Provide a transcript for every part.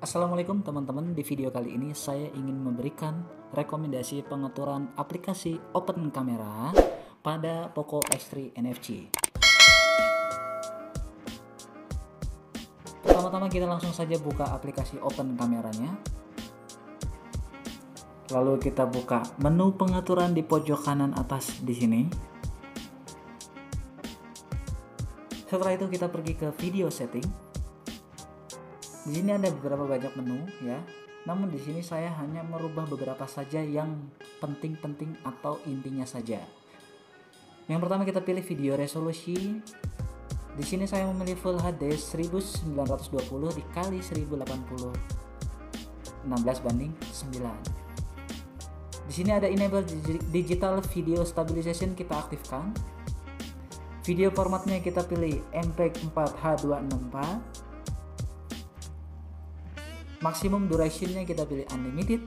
Assalamualaikum teman-teman, di video kali ini saya ingin memberikan rekomendasi pengaturan aplikasi Open Camera pada Poco X3 NFC. Pertama-tama kita langsung saja buka aplikasi Open Kameranya. Lalu kita buka menu pengaturan di pojok kanan atas di sini. Setelah itu kita pergi ke video setting. Di sini ada beberapa banyak menu ya. Namun di sini saya hanya merubah beberapa saja yang penting-penting atau intinya saja. Yang pertama kita pilih video resolusi. Di sini saya memilih Full HD 1920 dikali 1080 16:9. Di sini ada enable digital video stabilization, kita aktifkan. Video formatnya kita pilih MPEG 4H264. Maksimum durationnya kita pilih unlimited.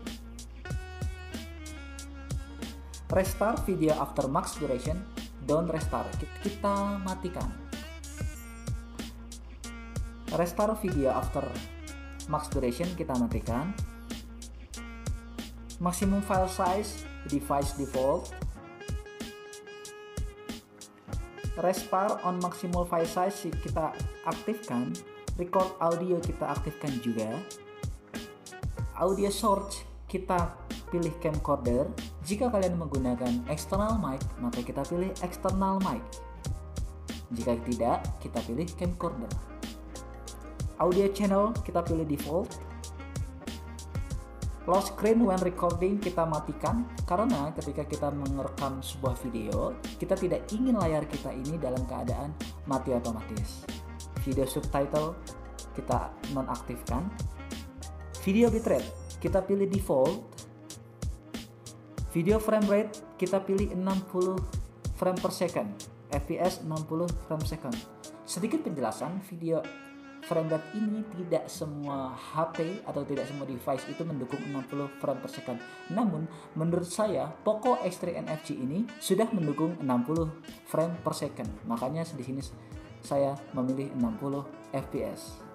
Restart video after max duration, don't restart, kita matikan. Restart video after max duration, kita matikan. Maximum file size, device default. Restart on maximal file size kita aktifkan. Record audio kita aktifkan juga. Audio source kita pilih camcorder. Jika kalian menggunakan external mic, maka kita pilih external mic. Jika tidak, kita pilih camcorder. Audio channel kita pilih default. Lock screen when recording kita matikan, karena ketika kita merekam sebuah video, kita tidak ingin layar kita ini dalam keadaan mati otomatis. Video subtitle kita nonaktifkan. Video bitrate kita pilih default. Video frame rate kita pilih 60 frame per second, fps 60 frame per second. Sedikit penjelasan, video frame rate ini tidak semua HP atau tidak semua device itu mendukung 60 frame per second. Namun menurut saya Poco X3 NFC ini sudah mendukung 60 frame per second. Makanya di sini saya memilih 60 fps.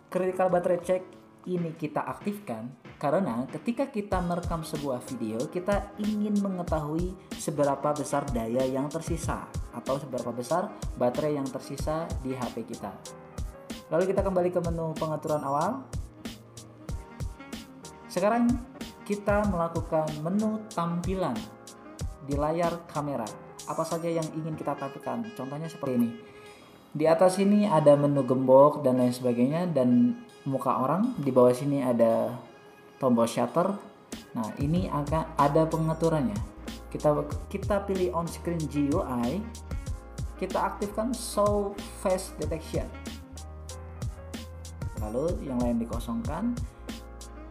Critical battery check ini kita aktifkan karena ketika kita merekam sebuah video, kita ingin mengetahui seberapa besar daya yang tersisa atau seberapa besar baterai yang tersisa di HP kita. Lalu kita kembali ke menu pengaturan awal. Sekarang kita melakukan menu tampilan di layar kamera. Apa saja yang ingin kita tampilkan? Contohnya seperti ini. Di atas ini ada menu gembok dan lain sebagainya dan muka orang. Di bawah sini ada tombol shutter. Nah, ini akan ada pengaturannya. Kita pilih on screen GUI. Kita aktifkan show face detection. Lalu yang lain dikosongkan.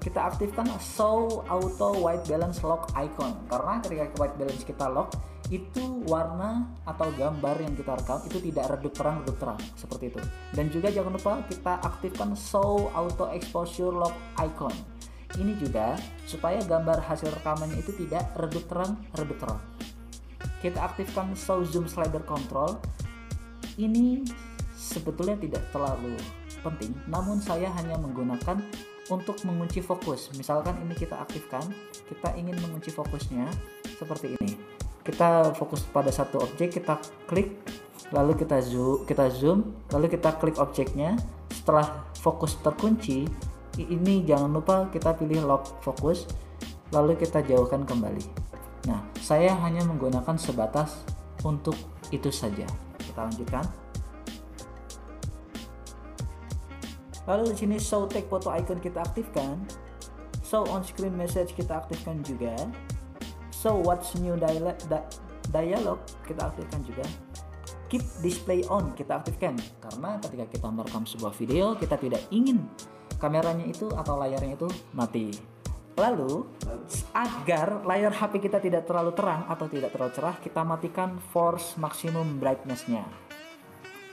Kita aktifkan show auto white balance lock icon, karena ketika white balance kita lock, itu warna atau gambar yang kita rekam itu tidak redup terang seperti itu. Dan juga jangan lupa kita aktifkan show auto exposure lock icon. Ini juga supaya gambar hasil rekamannya itu tidak redup terang. Kita aktifkan show zoom slider control. Ini sebetulnya tidak terlalu penting, namun saya hanya menggunakan untuk mengunci fokus. Misalkan ini kita aktifkan, kita ingin mengunci fokusnya seperti ini. Kita fokus pada satu objek, kita klik, lalu kita zoom, lalu kita klik objeknya. Setelah fokus terkunci, ini jangan lupa kita pilih lock fokus, lalu kita jauhkan kembali. Nah, saya hanya menggunakan sebatas untuk itu saja. Kita lanjutkan. Lalu di sini show take photo icon kita aktifkan, show on screen message kita aktifkan juga, show watch new dialog kita aktifkan juga, keep display on kita aktifkan karena ketika kita merekam sebuah video kita tidak ingin kameranya itu atau layarnya itu mati. Lalu agar layar HP kita tidak terlalu terang atau tidak terlalu cerah, kita matikan force maximum brightness-nya.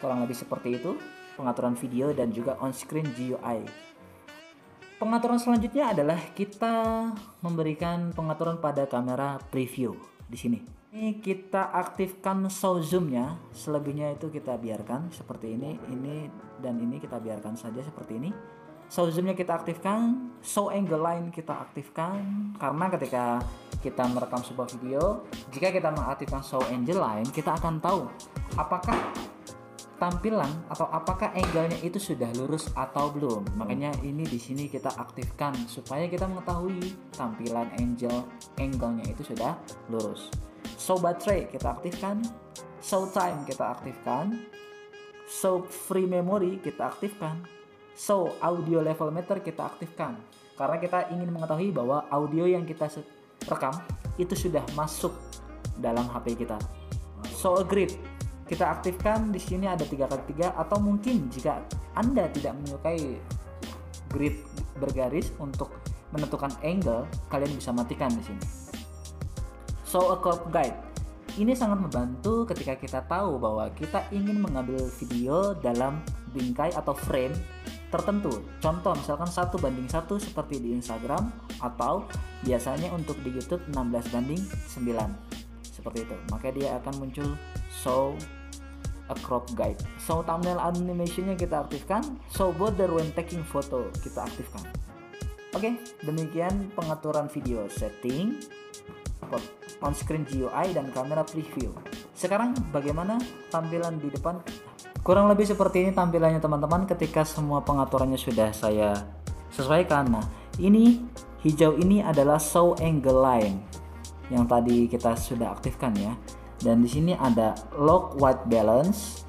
Kurang lebih seperti itu pengaturan video dan juga on screen GUI. Pengaturan selanjutnya adalah kita memberikan pengaturan pada kamera preview di sini. Ini kita aktifkan show zoom-nya, selebihnya itu kita biarkan seperti ini dan ini kita biarkan saja seperti ini. show zoomnya kita aktifkan, show angle line kita aktifkan, karena ketika kita merekam sebuah video, jika kita mengaktifkan show angle line, kita akan tahu apakah tampilan atau apakah angle-nya itu sudah lurus atau belum. Makanya ini di sini kita aktifkan supaya kita mengetahui tampilan angle-nya itu sudah lurus. Show baterai kita aktifkan, show time kita aktifkan, show free memory kita aktifkan, show audio level meter kita aktifkan, karena kita ingin mengetahui bahwa audio yang kita rekam itu sudah masuk dalam HP kita. Show a grid kita aktifkan, di sini ada 3x3, atau mungkin jika Anda tidak menyukai grid bergaris untuk menentukan angle, kalian bisa matikan di sini. Show a curve guide. Ini sangat membantu ketika kita tahu bahwa kita ingin mengambil video dalam bingkai atau frame tertentu. Contoh misalkan 1:1 seperti di Instagram, atau biasanya untuk di YouTube 16:9 seperti itu. Maka dia akan muncul show a crop guide. Show thumbnail animationnya kita aktifkan, show border when taking photo kita aktifkan. Oke, demikian pengaturan video setting, on screen GUI dan kamera preview. Sekarang bagaimana tampilan di depan? Kurang lebih seperti ini tampilannya teman-teman ketika semua pengaturannya sudah saya sesuaikan. Nah, ini hijau ini adalah show angle line yang tadi kita sudah aktifkan ya. Dan di sini ada lock white balance,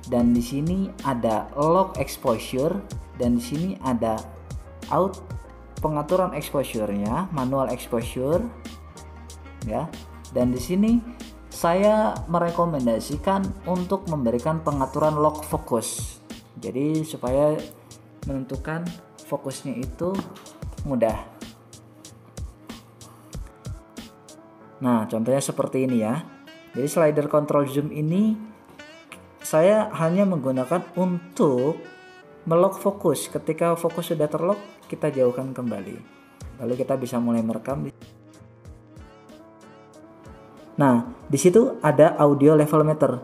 dan di sini ada lock exposure, dan di sini ada pengaturan exposure-nya, manual exposure ya. Dan di sini saya merekomendasikan untuk memberikan pengaturan lock focus. Jadi supaya menentukan fokusnya itu mudah. Nah, contohnya seperti ini ya. Jadi slider control zoom ini saya hanya menggunakan untuk melock fokus. Ketika fokus sudah terlock, kita jauhkan kembali. Lalu kita bisa mulai merekam. Nah, di situ ada audio level meter.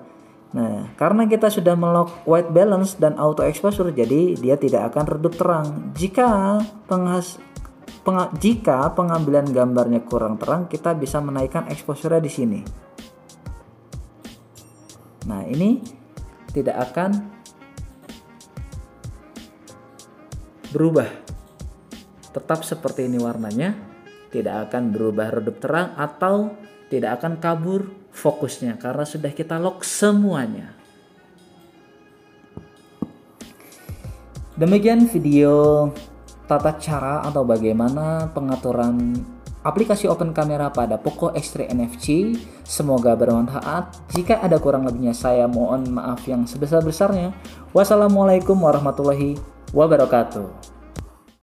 Nah, karena kita sudah melock white balance dan auto exposure, jadi dia tidak akan redup terang. Jika pengambilan gambarnya kurang terang, kita bisa menaikkan exposure di sini. Nah, ini tidak akan berubah. Tetap seperti ini warnanya, tidak akan berubah redup terang atau tidak akan kabur fokusnya karena sudah kita lock semuanya. Demikian video tata cara atau bagaimana pengaturan aplikasi open camera pada Poco X3 NFC. Semoga bermanfaat. Jika ada kurang lebihnya saya mohon maaf yang sebesar-besarnya. Wassalamualaikum warahmatullahi wabarakatuh.